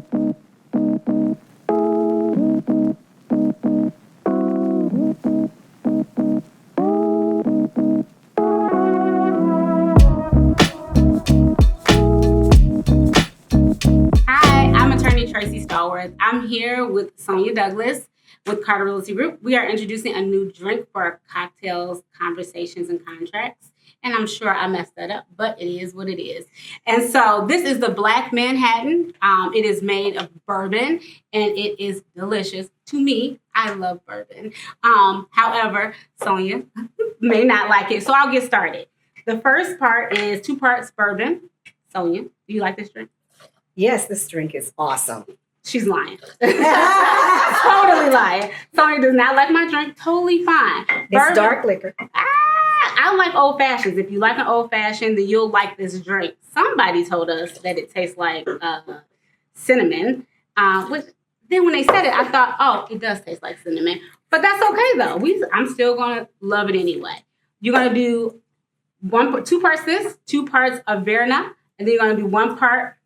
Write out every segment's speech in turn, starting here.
Hi, I'm attorney Tracy Stallworth. I'm here with Sonya with Carter Realty Group. We are introducing a new drink for cocktails, conversations, and contracts. And I'm sure I messed that up, but it is what it is. And so this is the Black Manhattan. It is made of bourbon and it is delicious. To me, I love bourbon. However, Sonya may not like it. So I'll get started. The first part is 2 parts bourbon. Sonya, do you like this drink? Yes, this drink is awesome. She's lying. Totally lying. Sonya does not like my drink. Totally fine. It's dark liquor. I like old fashions. If you like an old fashioned, then you'll like this drink. Somebody told us that it tastes like cinnamon. Which then when they said it, I thought, oh, it does taste like cinnamon. But that's okay though. I'm still gonna love it anyway. You're gonna do 2 parts this, 2 parts of Verna, and then you're gonna do 1 part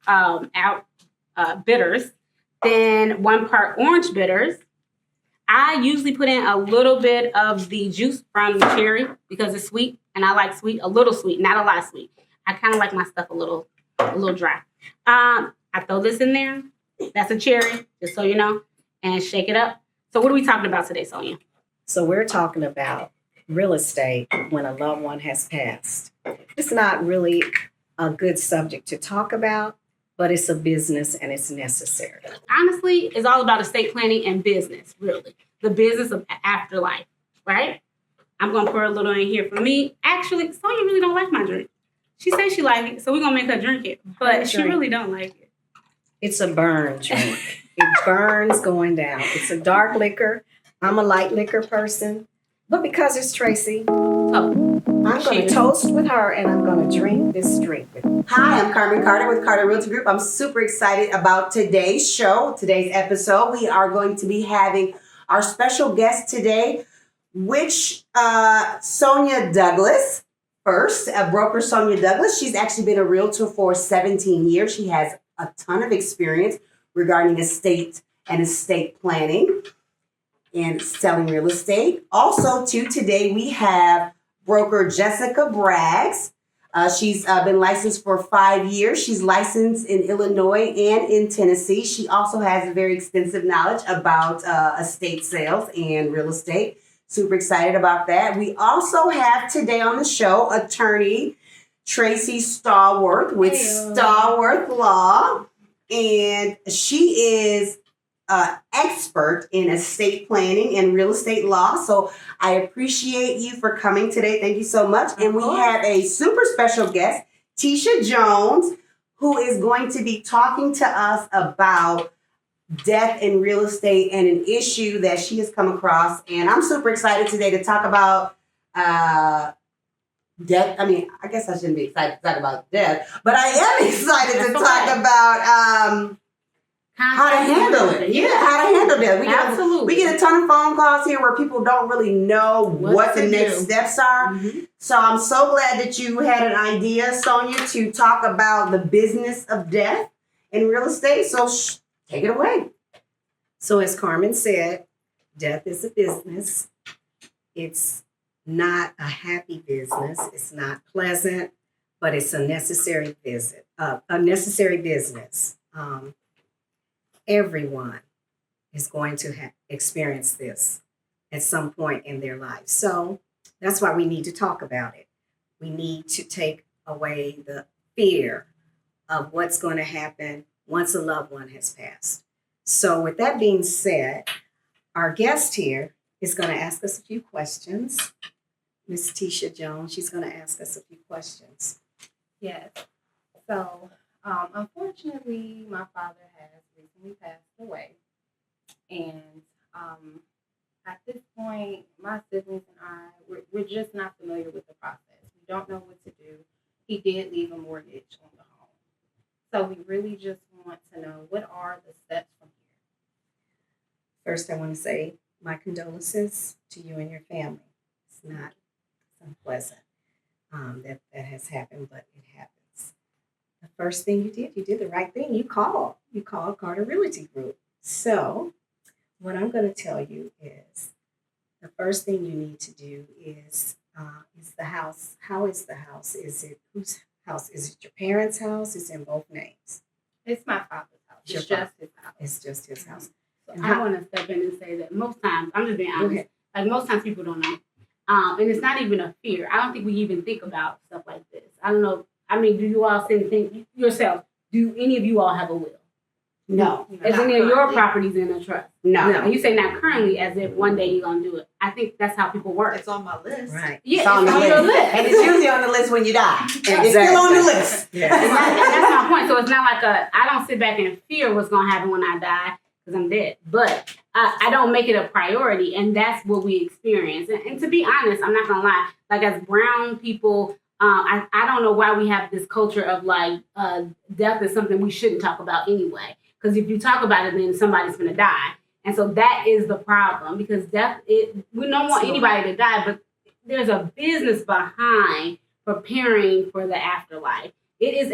bitters, then 1 part orange bitters. I usually put in a little bit of the juice from the cherry because it's sweet, and I like sweet, a little sweet, not a lot sweet. I kind of like my stuff a little dry. I throw this in there. That's a cherry, just so you know, and shake it up. So what are we talking about today, Sonya? So we're talking about real estate when a loved one has passed. It's not really a good subject to talk about, but it's a business and it's necessary. Honestly, it's all about estate planning and business, really. The business of afterlife, right? I'm going to pour a little in here for me. Actually, Sonya really don't like my drink. She says she likes it, so we're going to make her drink it. But she really don't like it. It's a burn drink. It burns going down. It's a dark liquor. I'm a light liquor person. But because it's Tracy, I'm going to toast with her and I'm going to drink this drink with her. Hi, I'm Carter with Carter Realty Group. I'm super excited about today's show, today's episode. We are going to be having our special guest today, which Sonya Douglas, first, a broker Sonya Douglas. She's actually been a realtor for 17 years. She has a ton of experience regarding estate and estate planning and selling real estate. Also, today we have broker Jessica Braggs. She's been licensed for 5 years. She's licensed in Illinois and in Tennessee. She also has a very extensive knowledge about estate sales and real estate. Super excited about that. We also have today on the show attorney Tracy Stallworth with Stallworth Law. And she is expert in estate planning and real estate law. So I appreciate you for coming today. Thank you so much. And we have a super special guest, Tisha Jones, who is going to be talking to us about death in real estate and an issue that she has come across. And I'm super excited today to talk about death. I mean, I guess I shouldn't be excited to talk about death, but I am excited to talk about how to handle it. Yeah, how to handle that. We get a ton of phone calls here where people don't really know what the next steps are. Mm-hmm. So I'm so glad that you had an idea, Sonya, to talk about the business of death in real estate. So take it away. So as Carmen said, death is a business. It's not a happy business. It's not pleasant, but it's a necessary business. Everyone is going to experience this at some point in their life. So that's why we need to talk about it. We need to take away the fear of what's going to happen once a loved one has passed. So with that being said, our guest here is going to ask us a few questions. Miss Tisha Jones, she's going to ask us a few questions. Yes. So, unfortunately, my father has recently passed away. And at this point, my siblings and I, we're just not familiar with the process. We don't know what to do. He did leave a mortgage on the home. So we really just want to know, what are the steps from here? First, I want to say my condolences to you and your family. It's not unpleasant that has happened, but it happens. The first thing you did the right thing. You called. you call Carter Realty Group. So what I'm going to tell you is the first thing you need to do is the house. How is the house? Is it whose house? Is it your parents' house? It's in both names. It's my father's house. Your It's just father. his house. It's just his house. So And I want to step in and say that most times, I'm just being Go honest, ahead. like most times people don't know. And it's not even a fear. I don't think we even think about stuff like this. I don't know. I mean, do you all think yourself, do any of you all have a will? No. Is any of your properties in a trust? No. And you say not currently, as if one day you're going to do it. I think that's how people work. It's on my list. Right. Yeah, It's on the your list. list. And it's usually on the list when you die. And it's still on the list. And that's my point. So it's not like I don't sit back and fear what's going to happen when I die because I'm dead. But I don't make it a priority. And that's what we experience. And to be honest, I'm not going to lie. Like as brown people, I don't know why we have this culture of like death is something we shouldn't talk about anyway. Because if you talk about it, then somebody's going to die. And so that is the problem because death, we don't want anybody to die, but there's a business behind preparing for the afterlife. It is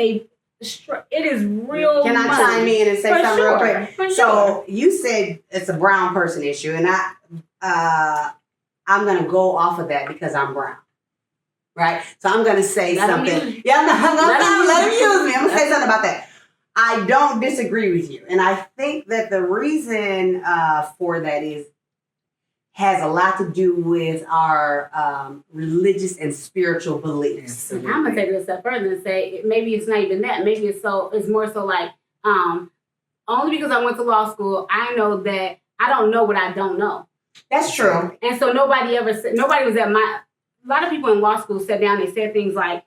real. Can I money. chime in and say For something sure. real quick? For So sure. you said it's a brown person issue, and I'm gonna go off of that because I'm brown. Right? So I'm gonna say Let 'em something. use- Yeah, I'm gonna let him use use me. I'm gonna say something about that. I don't disagree with you. And I think that the reason for that has a lot to do with our religious and spiritual beliefs. And I'm gonna take it a step further and say maybe it's not even that. Maybe it's more so like only because I went to law school, I know that I don't know what I don't know. That's true. And so nobody was at a lot of people in law school sat down and said things like,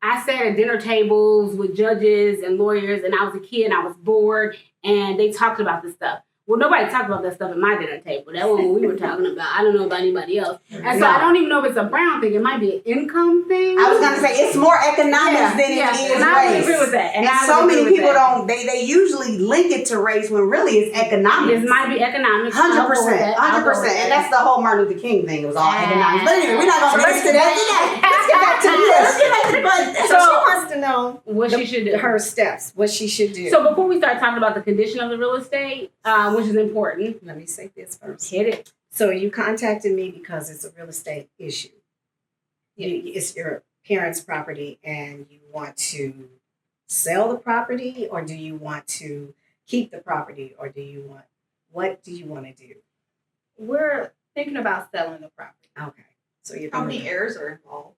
I sat at dinner tables with judges and lawyers and I was a kid and I was bored and they talked about this stuff. Well, nobody talked about that stuff at my dinner table. That one we were talking about. I don't know about anybody else. And so I don't even know if it's a brown thing. It might be an income thing. I was gonna say it's more economics than it is and I would race. agree with that. And I would so agree many with people that. don't. They usually link it to race when really it's economics. It might be economics. 100%, 100%, and that's the whole Martin Luther King thing. It was all economics. But anyway, we're not gonna get into that today. Let's get back to the list. So she wants to know what she should do. her steps, what she should do. So before we start talking about the condition of the real estate, which is important, let me say this first. hit it. So you contacted me because it's a real estate issue. It's your parents' property and you want to sell the property, or do you want to keep the property, or what do you want to do? We're thinking about selling the property. Okay. So you're How going many heirs are involved?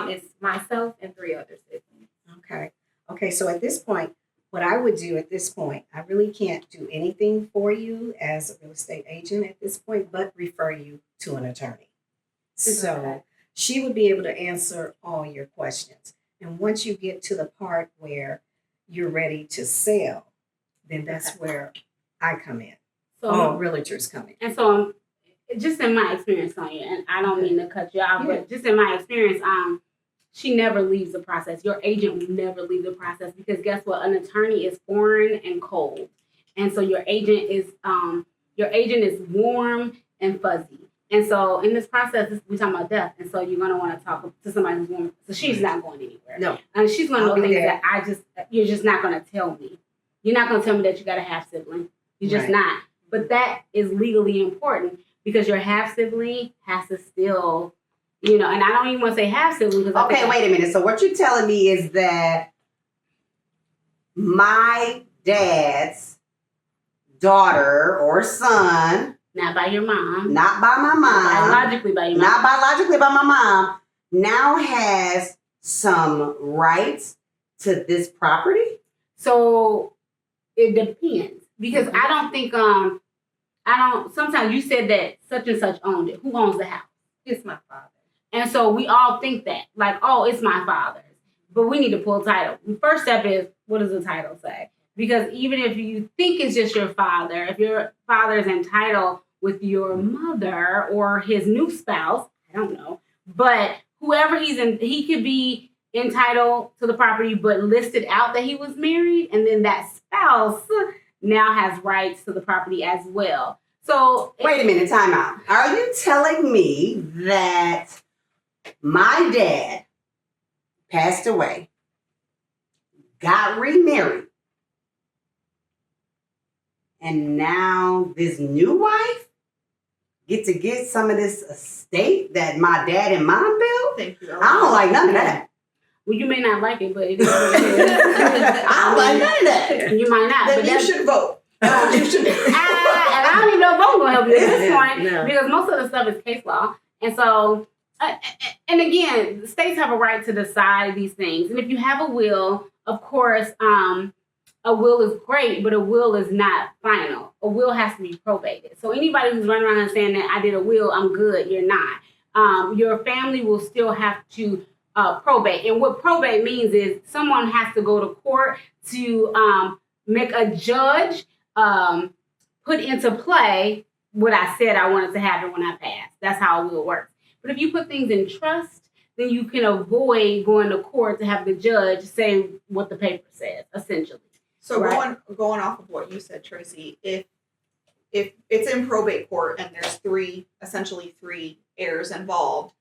It's myself and 3 other siblings. Okay. Okay. So at this point, what I would do at this point, I really can't do anything for you as a real estate agent at this point, but refer you to an attorney. So Okay. she would be able to answer all your questions. And once you get to the part where you're ready to sell, then that's where I come in. So Realtors come in. and so just in my experience, Sonya, and I don't mean to cut you off, but just in my experience, she never leaves the process. Your agent will never leave the process because guess what? An attorney is foreign and cold, and so your agent is warm and fuzzy. And so in this process, we're talking about death, and so you're gonna want to talk to somebody who's warm. So she's not going anywhere. No. And she's gonna I'll know be things there. that you're just not gonna tell me. You're not gonna tell me that you got a half sibling. You're just Right. not. But that is legally important because your half sibling has to still, and I don't even want to say half sibling because Okay, wait a minute. So what you're telling me is that my dad's daughter or son, not by your mom, not by my mom, biologically by your mom, not biologically by my mom, now has some rights to this property? So it depends because I don't think sometimes you said that such and such owned it. Who owns the house? It's my father. And so we all think that, like, oh, it's my father's. But we need to pull title. The first step is, what does the title say? Because even if you think it's just your father, if your father is entitled with your mother or his new spouse, I don't know, but whoever he could be entitled to the property, but listed out that he was married, and then that spouse now has rights to the property as well. So Wait a minute, time out. Are you telling me that my dad passed away, got remarried, and now this new wife get to get some of this estate that my dad and mom built? Thank you. I don't like none of that. Well, you may not like it, but it is what it is. I don't like none of that. You might not. Then but you should vote. You should. And I don't even know if I'm going to help you at this point No. because most of the stuff is case law. And so, and again, the states have a right to decide these things. And if you have a will, of course, a will is great, but a will is not final. A will has to be probated. So anybody who's running around and saying that I did a will, I'm good, you're not. Your family will still have to probate. And what probate means is someone has to go to court to make a judge put into play what I said I wanted to happen when I passed. That's how a will works. But if you put things in trust, then you can avoid going to court to have the judge say what the paper says, essentially. So Right. going off of what you said, Tracy, if it's in probate court and there's essentially three heirs involved,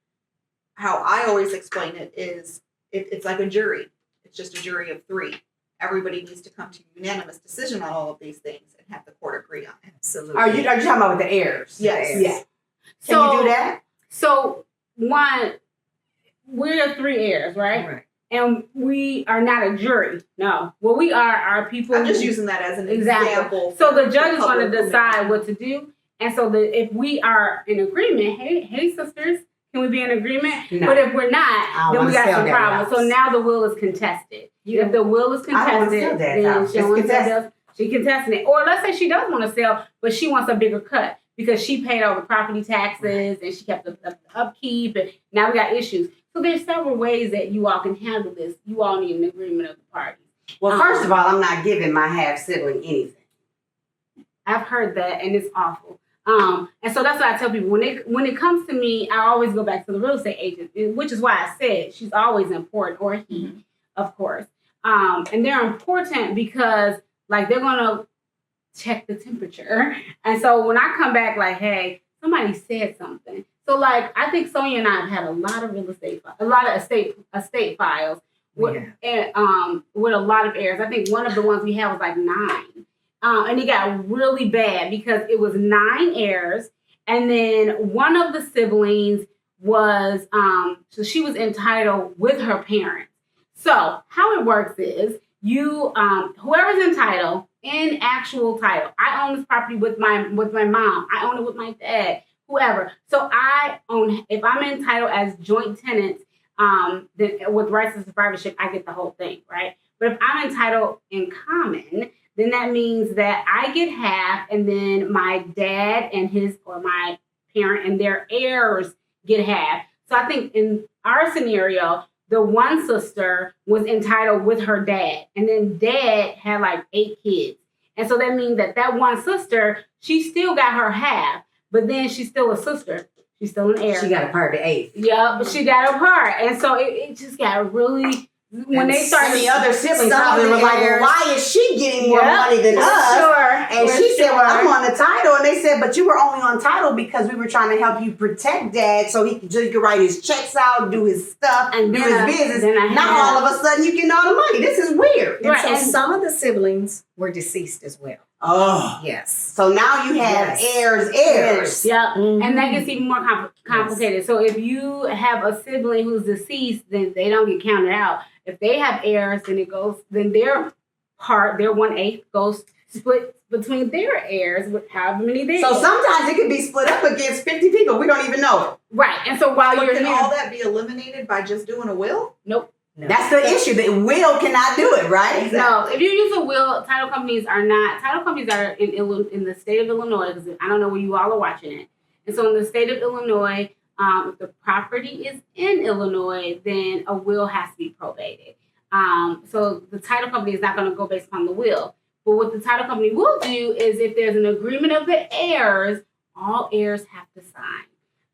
how I always explain it is it's like a jury. It's just a jury of three. Everybody needs to come to a unanimous decision on all of these things and have the court agree on it. Absolutely. Are you talking about with the heirs? Yes. Yeah. Can So, you do that? So, one, we're three heirs, right? Right. And we are not a jury. No. What we are people. I'm just using that as an Exactly. example. So the for judge is going public to decide opinion. what to do. And so if we are in agreement, hey sisters, can we be in agreement? No. But if we're I not, don't then we wanna got sell some that problems. So house. now the will is contested. If the will is I don't wanna contested, sell that then house. she It's wants contested. she contesting it. Or let's say she does want to sell, but she wants a bigger cut because she paid all the property taxes and she kept the upkeep, and now we got issues. So there's several ways that you all can handle this. You all need an agreement of the parties. Well, first of all, I'm not giving my half sibling anything. I've heard that, and it's awful. And so that's why I tell people when it comes to me, I always go back to the real estate agent, which is why I said she's always important, or he, of course. And they're important because like they're gonna check the temperature. And so when I come back like, hey, somebody said something. So like I think Sonya and I have had a lot of real estate, a lot of estate files with, and, with a lot of heirs. I think one of the ones we had was like 9. And it got really bad because it was 9 heirs. And then one of the siblings was, so she was entitled with her parents. So how it works is you, whoever's entitled in actual title, I own this property with my mom. I own it with my dad, whoever. So I own, if I'm entitled as joint tenants, then with rights of survivorship, I get the whole thing, right? But if I'm entitled in common, then that means that I get half, and then my dad and his or my parent and their heirs get half. So I think in our scenario, the one sister was entitled with her dad, and then dad had like 8 kids. And so that means that one sister, she still got her half, but then she's still a sister. She's still an heir. She got a part of the 8th. Yeah, but she got a part. And so it just got really, when they started. And the other siblings some probably of the were like, well, heirs- why is she getting more Yep, money than for us? Sure. And for she said, well, I'm sure. on the title. And they said, but you were only on title because we were trying to help you protect dad so he could write his checks out, do his stuff, And do then his business. then I Now had- all of a sudden you getting all the money. This is weird. And Right, so and- some of the siblings were deceased as well. Oh. Yes. So now you have Yes. heirs. Yeah, Mhm. and that gets even more complicated. So if you have a sibling who's deceased, then they don't get counted out. If they have heirs, then then their part, their 1/8 goes split between their heirs with however many they. So sometimes it could be split up against 50 people. We don't even know it. right, and so while But you're can here, all that be eliminated by just doing a will? nope. No. That's the issue. The will cannot do it, right? No, if you use a will, title companies are in the state of Illinois, because I don't know where you all are watching it. And so in the state of Illinois, if the property is in Illinois, then a will has to be probated. So the title company is not going to go based on the will. But what the title company will do is if there's an agreement of the heirs, all heirs have to sign.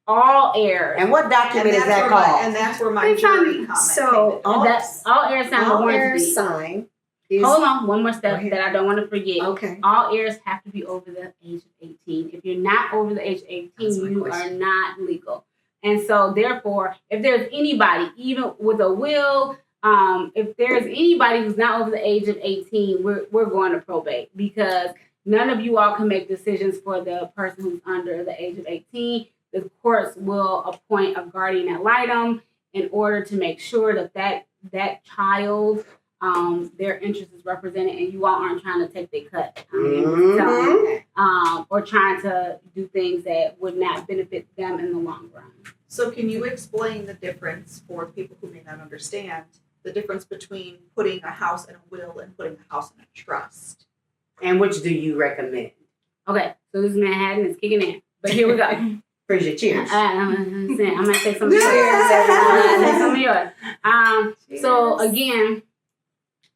All heirs. And what document is that called? And that's where my It's jury on- comment so- came in. And that's all heirs sign the All warranty heirs deed. sign is Hold on, one more step Go ahead. that I don't want to forget. okay. All heirs have to be over the age of 18. If you're not over the age of 18, That's my you question. are not legal. And so therefore, if there's anybody, even with a will, if there's anybody who's not over the age of 18, we're going to probate because None of you all can make decisions for the person who's under the age of 18. The courts will appoint a guardian ad litem in order to make sure that child, their interest is represented, and you all aren't trying to take their cut. Or trying to do things that would not benefit them in the long run. So can you explain the difference for people who may not understand the difference between putting a house in a will and putting a house in a trust? And which do you recommend? Okay, so this Manhattan is kicking in, but here we go. Appreciate cheers. I might say some of yours. So again,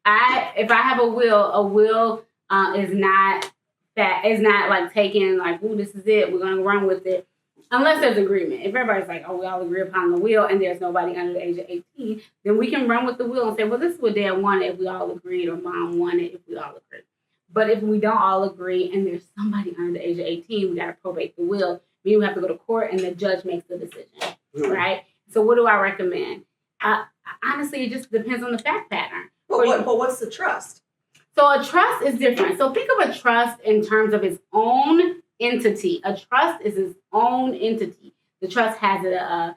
if I have a will is not like taking like, ooh, this is it, we're gonna run with it. Unless there's agreement. If everybody's like, oh, we all agree upon the will and there's nobody under the age of 18, then we can run with the will and say, well, this is what dad wanted if we all agreed, or mom wanted if we all agreed. But if we don't all agree and there's somebody under the age of 18, we got to probate the will. We have to go to court and the judge makes the decision, right? So what do I recommend? Honestly, it just depends on the fact pattern. But what's the trust? So a trust is different. So think of a trust in terms of its own entity. A trust is its own entity. The trust has a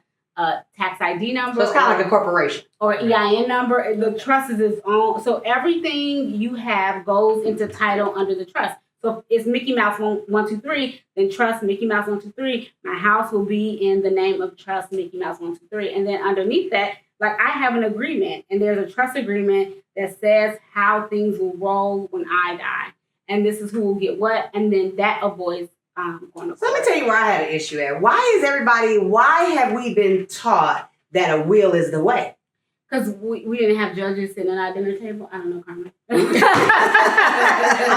tax ID number. So it's kind of like a corporation. Or EIN number. The trust is its own. So everything you have goes into title under the trust. So if it's Mickey Mouse 123, then trust Mickey Mouse 123. My house will be in the name of trust Mickey Mouse 123. And then underneath that, like I have an agreement, and there's a trust agreement that says how things will roll when I die. And this is who will get what. And then that avoids going to. So let me tell you where I had an issue at. Why have we been taught that a will is the way? Because we didn't have judges sitting at our dinner table. I don't know, Carmen. I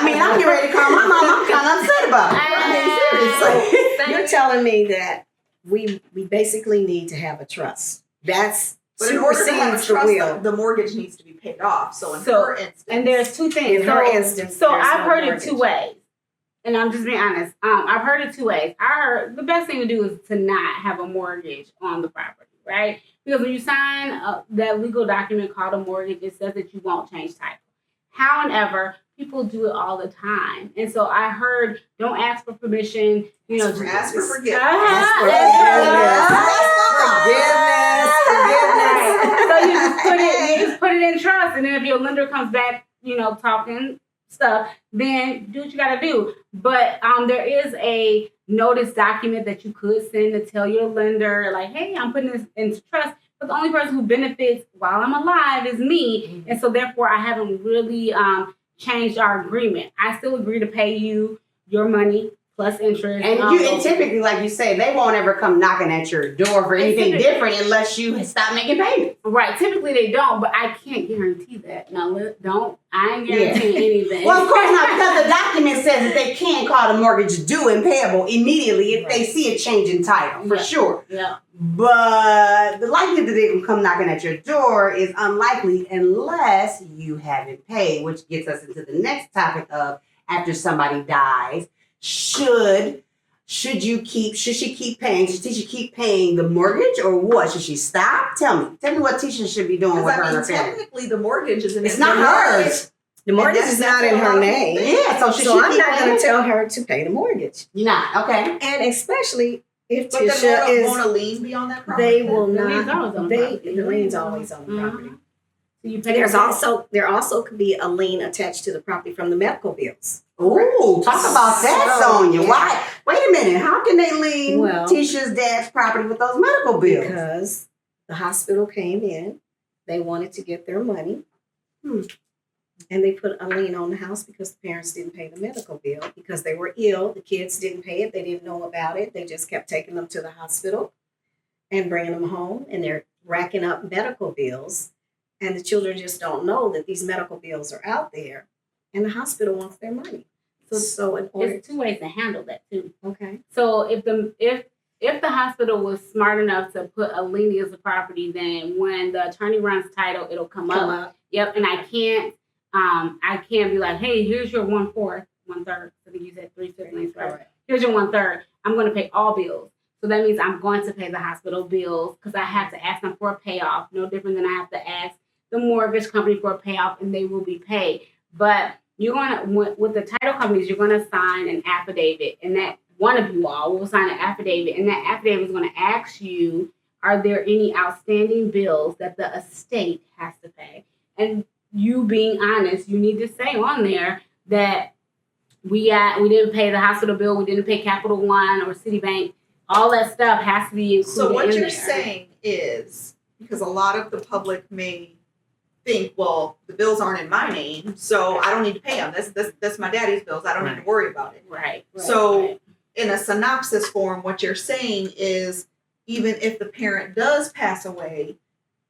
mean, I'm getting ready to call my mom. I'm kind of upset about it. I mean, seriously. You're telling me that we basically need to have a trust. That's But in order to have a supersedes the trust, will. the mortgage needs to be paid off. So in her instance, and there's two things. In her instance, so there's I've no heard mortgage. it two ways, and I'm just being honest. I've heard it two ways. I heard the best thing to do is to not have a mortgage on the property, right? Because when you sign that legal document called a mortgage, it says that you won't change title. However, people do it all the time, and so I heard don't ask for permission. You know, ask for forgiveness. So you just put it in trust, and then if your lender comes back, talking stuff, then do what you got to do. But there is a notice document that you could send to tell your lender, like, hey, I'm putting this into trust, but the only person who benefits while I'm alive is me, and so therefore I haven't really changed our agreement. I still agree to pay you your money plus interest. And typically, like you say, they won't ever come knocking at your door for anything different unless you stop making payments. Right. Typically they don't, but I can't guarantee that. No, don't. I ain't guaranteeing anything. Well, of course not, because the document says that they can call the mortgage due and payable immediately if they see a change in title, for sure. Yeah. But the likelihood that they can come knocking at your door is unlikely unless you haven't paid, which gets us into the next topic of after somebody dies. Should she keep paying? Should Tisha keep paying the mortgage or what? Should she stop? Tell me what Tisha should be doing with her and her family. Technically, the mortgage is It's not hers. The mortgage is not in her name. Yeah, so I'm not going to tell her to pay the mortgage. You're not, okay. And especially if But Tisha then won't is, a lien be on that property? they will The lien's not. always on the property. The lien's always on the property. So you pay There also could be a lien attached to the property from the medical bills. Ooh, talk about that, So, Sonya. yeah. Why? Wait a minute. How can they lien Well, Tisha's dad's property with those medical bills? Because the hospital came in, they wanted to get their money, and they put a lien on the house because the parents didn't pay the medical bill because they were ill. The kids didn't pay it. They didn't know about it. They just kept taking them to the hospital and bringing them home, and they're racking up medical bills. And the children just don't know that these medical bills are out there, and the hospital wants their money. So in order, There's two ways to handle that too. okay, So if the hospital was smart enough to put a lien against the property, then when the attorney runs title, it'll come up. Yep, and I can't be like, hey, here's your 1/4, 1/3. I think you said 3 siblings, right? Here's your 1/3. I'm going to pay all bills. So that means I'm going to pay the hospital bills because I have to ask them for a payoff. No different than I have to ask the mortgage company for a payoff, and they will be paid. But you're gonna with the title companies, you're gonna sign an affidavit, and that one of you all will sign an affidavit, and that affidavit is gonna ask you, are there any outstanding bills that the estate has to pay? And you being honest, you need to say on there that we didn't pay the hospital bill, we didn't pay Capital One or Citibank. All that stuff has to be included. So what in you're there. saying is, because a lot of the public may think, well, the bills aren't in my name, so I don't need to pay them. That's my daddy's bills. I don't need to worry about it. Right. So in a synopsis form, what you're saying is, even if the parent does pass away,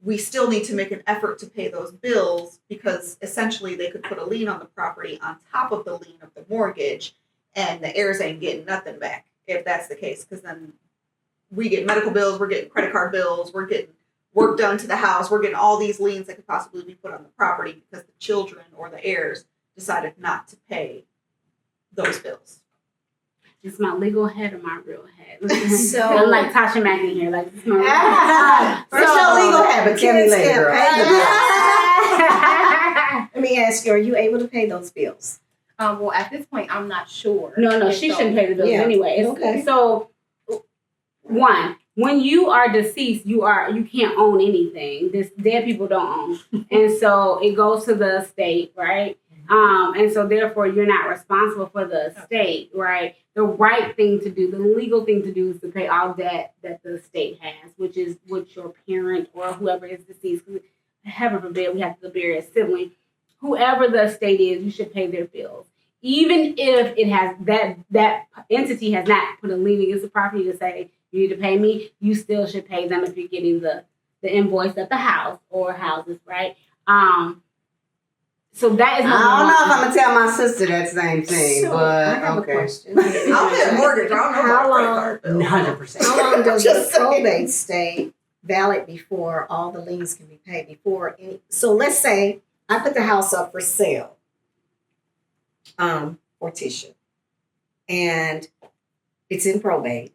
we still need to make an effort to pay those bills, because essentially they could put a lien on the property on top of the lien of the mortgage, and the heirs ain't getting nothing back if that's the case. Because then we get medical bills, we're getting credit card bills, we're getting work done to the house, we're getting all these liens that could possibly be put on the property because the children or the heirs decided not to pay those bills. It's my legal head or my real head. So- I'm like Tasha Mack in here. Like, this is my real First your legal hat, but tell me kids later. can't girl. pay the head. Let me ask you, are you able to pay those bills? Well, at this point, I'm not sure. No, And she so- shouldn't pay the bills Yeah. anyway. Okay. So, one, when you are deceased, you can't own anything. Dead people don't own, and so it goes to the estate, right? And so therefore you're not responsible for the estate, right? The right thing to do, the legal thing to do, is to pay all debt that the estate has, which is what your parent or whoever is deceased. Heaven forbid we have to bury a sibling. Whoever the estate is, you should pay their bills, even if it has that entity has not put a lien against the property to say you need to pay me. You still should pay them if you're getting the invoice at the house or houses, right? So that is. I don't know if I'm gonna tell my sister that same thing, So, but I have okay. a question. I'll pay a mortgage. I don't know How about a credit long- card bill. 100%. How long does Just the saying. probate stay valid before all the liens can be paid? So let's say I put the house up for sale, for Tisha, and it's in probate.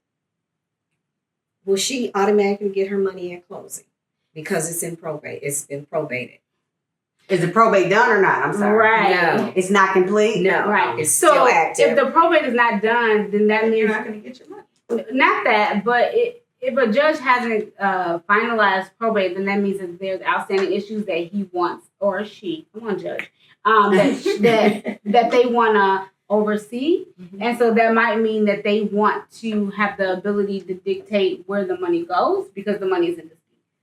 Will she automatically get her money at closing because it's in probate? It's been probated. Is the probate done or not? I'm sorry. Right. No. It's not complete? No. Right. It's So still active. if the probate is not done, then that Then means you're not going to get your money. not that, but if a judge hasn't finalized probate, then that means that there's outstanding issues that he wants, or she, come on, judge, that they want to oversee. Mhm. And so that might mean that they want to have the ability to dictate where the money goes because the money is in dispute.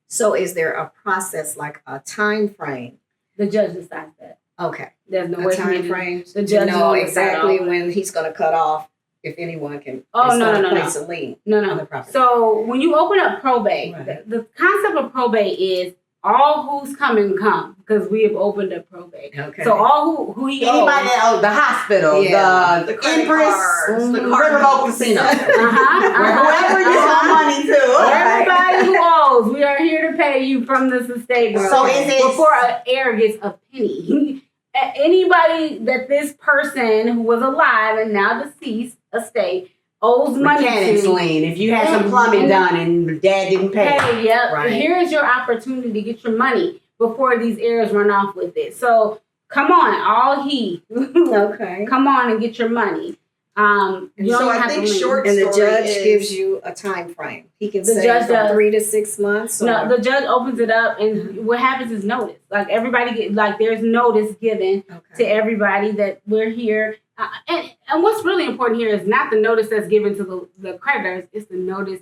So is there a process, like a time frame? The judge decides that. Okay. There's no A way for me time to- frame the to judge know will decide exactly all. when he's going to cut off, if anyone can. Oh, is no, gonna no, no, place a lien No, on the no. property. So when you open up probate, Right. the concept of probate is all who's coming come because we have opened up probate. Okay. So all who he Anybody owes. that owes the hospital, Yeah. The credit Empress, cards, the Riverboat Casino. Whoever you owe money to. Everybody who owes, we are here to pay you from this estate. So is it- before an heir gets a penny? Anybody that this person who was alive and now deceased estate owes money Mechanics to. lien. If you had some plumbing done and dad didn't pay. Hey, yep. Right. Here's your opportunity to get your money before these heirs run off with it. So come on, all he. Okay. Come on and get your money. You So don't I have think to leave. short And the story judge is- gives you a time frame. He can The say judge from does. 3 to 6 months. No, or- the judge opens it up, and what happens is notice. Like everybody get there's notice given to okay. everybody that we're here. And what's really important here is not the notice that's given to the creditors. It's the notice.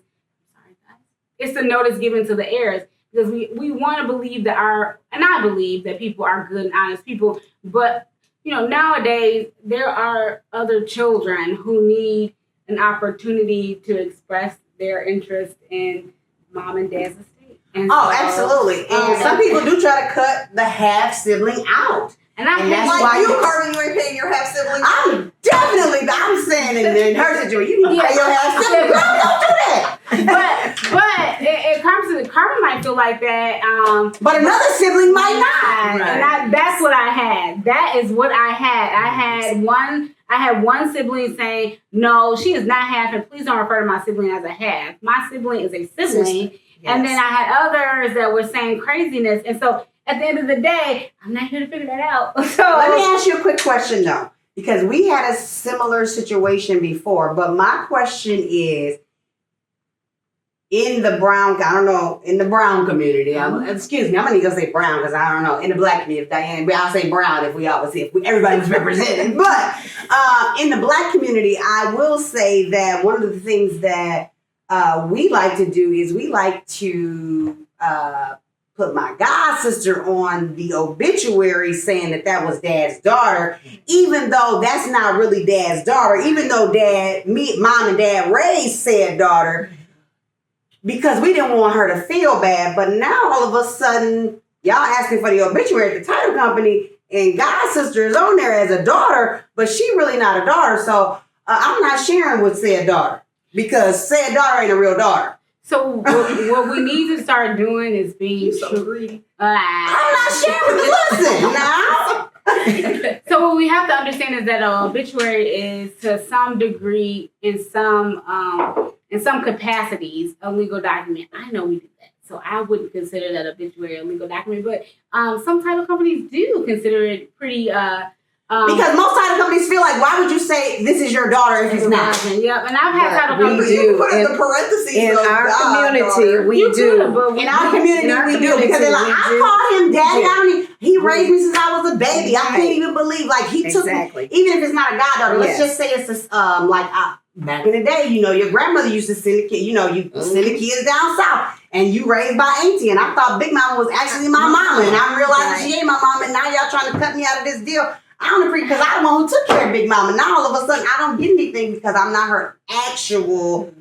Sorry, guys. It's the notice given to the heirs because we want to believe that I believe that people are good and honest people, but nowadays there are other children who need an opportunity to express their interest in mom and dad's estate. And Oh, so, absolutely. And some people do try to cut the half sibling out. And I and hate that's Like why you, you- Carmen, you ain't paying your half sibling. I'm saying in her situation, you need to pay your half sibling. Yeah. No, don't do that. but it comes to Carmen might feel like that. But another sibling might not. And that's what I had. That is what I had. I had one sibling saying, "No, she is not half, and please don't refer to my sibling as a half. My sibling is a sibling." Yes. And then I had others that were saying craziness. And so at the end of the day, I'm not here to figure that out. So Let me ask you a quick question though, because we had a similar situation before. But my question is, in the brown, I don't know, in the brown community, excuse me, I'm gonna go say brown because I don't know. In the black community, Diane, I'll say brown if everybody was represented. But in the black community, I will say that one of the things that we like to do is we like to put my god sister on the obituary saying that was dad's daughter, even though that's not really dad's daughter, even though mom and dad raised said daughter, because we didn't want her to feel bad. But now all of a sudden, y'all asking for the obituary at the title company, and god sister is on there as a daughter, but she really not a daughter. So I'm not sharing with said daughter because said daughter ain't a real daughter. So what we need to start doing is being so greedy. I'm not sharing with listen now. So what we have to understand is that an obituary is to some degree, in some capacities, a legal document. I know we do that, so I wouldn't consider that obituary a legal document. But some title companies do consider it pretty. Because most title companies feel like, why would you say this is your daughter if it's not? Yep, and I've had title we companies. You put in the parentheses. In our community, we You do. could, but In our community, we do. Because they're like, I call him daddy. I don't even, he raised me since I was a baby. I can't even believe, like, he took me, even if it's not a goddaughter. Let's just say it's back in the day, your grandmother used to send the kid, send the kids down south, and you raised by auntie. And I thought Big Mama was actually my mama, and I'm realizing she ain't my mama, and now y'all trying to cut me out of this deal. I don't agree because I'm the one who took care of Big Mama. Now all of a sudden I don't get anything because I'm not her actual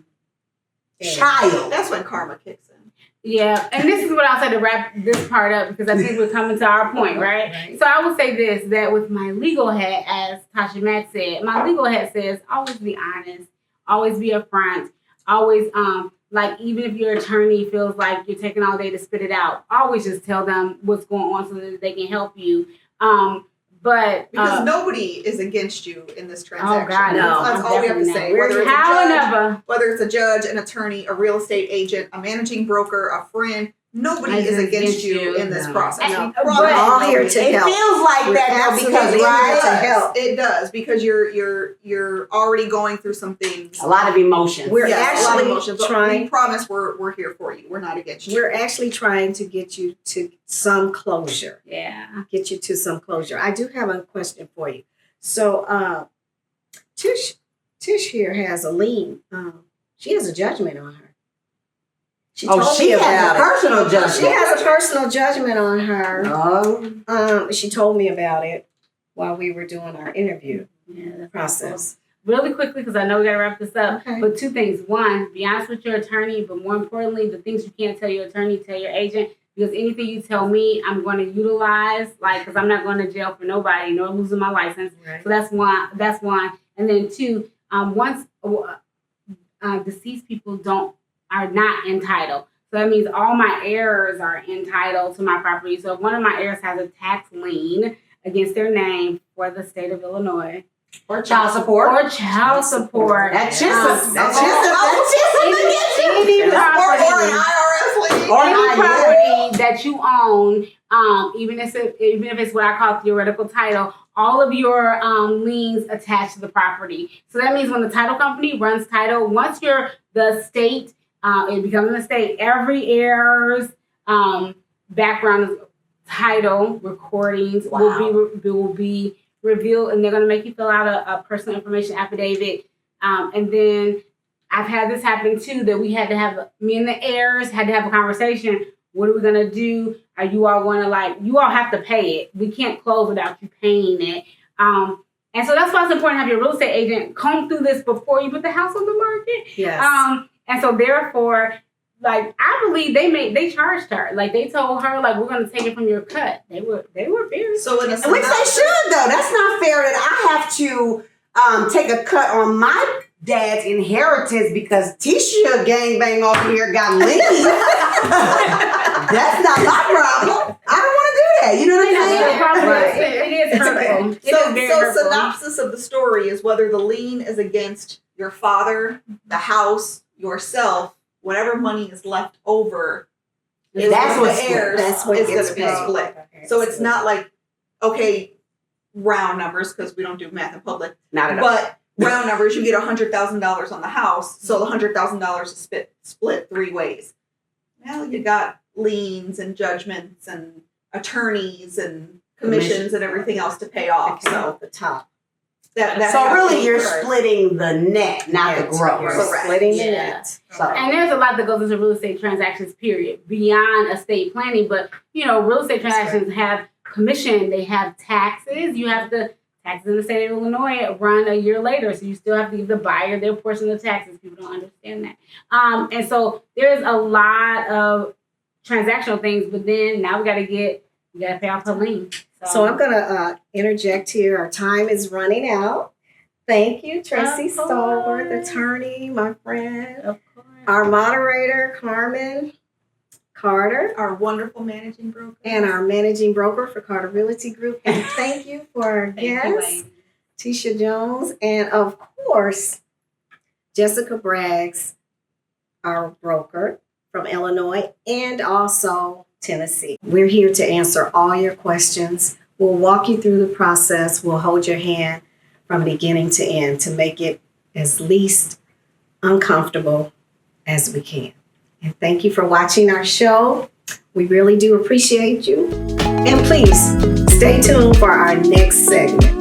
child. That's when karma kicks in. Yeah, and this is what I'll say to wrap this part up because I think we're coming to our point, right? So I will say this, that with my legal hat, as Tasha Mack said, my legal hat says always be honest, always be upfront, always even if your attorney feels like you're taking all day to spit it out, always just tell them what's going on so that they can help you. But because nobody is against you in this transaction. Oh God, no. That's all we have to say. Whether it's a judge, an attorney, a real estate agent, a managing broker, a friend, nobody is against you in this process. We're all here to help. It feels like that because it does because you're already going through some things. A lot of emotions. We're actually trying. We promise we're here for you. We're not against you. We're actually trying to get you to some closure. Yeah. Get you to some closure. I do have a question for you. So Tish here has a lien. She has a judgment on her. She has a personal judgment. She has a personal judgment on her. She told me about it while we were doing our interview process. Really quickly, because I know we got to wrap this up. Okay. But two things. One, be honest with your attorney. But more importantly, the things you can't tell your attorney, tell your agent. Because anything you tell me, I'm going to utilize. Like, because I'm not going to jail for nobody, nor losing my license. Right. So that's one. And then two, once deceased people are not entitled. So that means all my heirs are entitled to my property. So if one of my heirs has a tax lien against their name for the state of Illinois, or child support. That's just any property that you own, even if it's what I call theoretical title, all of your liens attached to the property. So that means when the title company runs title, once you're the state, it becomes an estate, every heir's background, title, recordings will be revealed, and they're going to make you fill out a personal information affidavit. And then I've had this happen too, that me and the heirs had to have a conversation. What are we going to do? Are you all going to you all have to pay it. We can't close without you paying it. And so that's why it's important to have your real estate agent comb through this before you put the house on the market. Yes. And so therefore, I believe they charged her. They told her, we're going to take it from your cut. They were very. So which they should though. That's not fair that I have to take a cut on my dad's inheritance because Tisha gangbang over here got liens. That's not my problem. I don't want to do that. You know what I'm saying? It is hurtful. So synopsis of the story is whether the lien is against your father, the house, yourself, whatever money is left over That's what's the heirs That's what is gets going to be paid. split. So it's not like, okay, round numbers, because we don't do math in public, Not at all. but round numbers, you get $100,000 on the house, so the $100,000 is split 3 ways. Well, you got liens and judgments and attorneys and commissions and everything else to pay off. Okay, So at the top. that's So how really, it you're works. splitting the net, not the Yes, gross. you're Correct. splitting the Yeah. net. So, And there's a lot that goes into real estate transactions, period, beyond estate planning. But, real estate transactions have commission, they have taxes. You have to, taxes in the state of Illinois run a year later. So you still have to give the buyer their portion of the taxes. People don't understand that. And so there's a lot of transactional things, but then now we got to pay off the lien. So I'm going to interject here. Our time is running out. Thank you, Tracy Of course. Stallworth, attorney, my friend. Of course. Our moderator, Carmen Carter, Our wonderful managing broker. and our managing broker for Carter Realty Group. And thank you for our Thank you, guest, ladies. Tisha Jones, and of course, Jessica Braggs, our broker from Illinois and also Tennessee. We're here to answer all your questions. We'll walk you through the process. We'll hold your hand from beginning to end to make it as least uncomfortable as we can. And thank you for watching our show. We really do appreciate you. And please stay tuned for our next segment.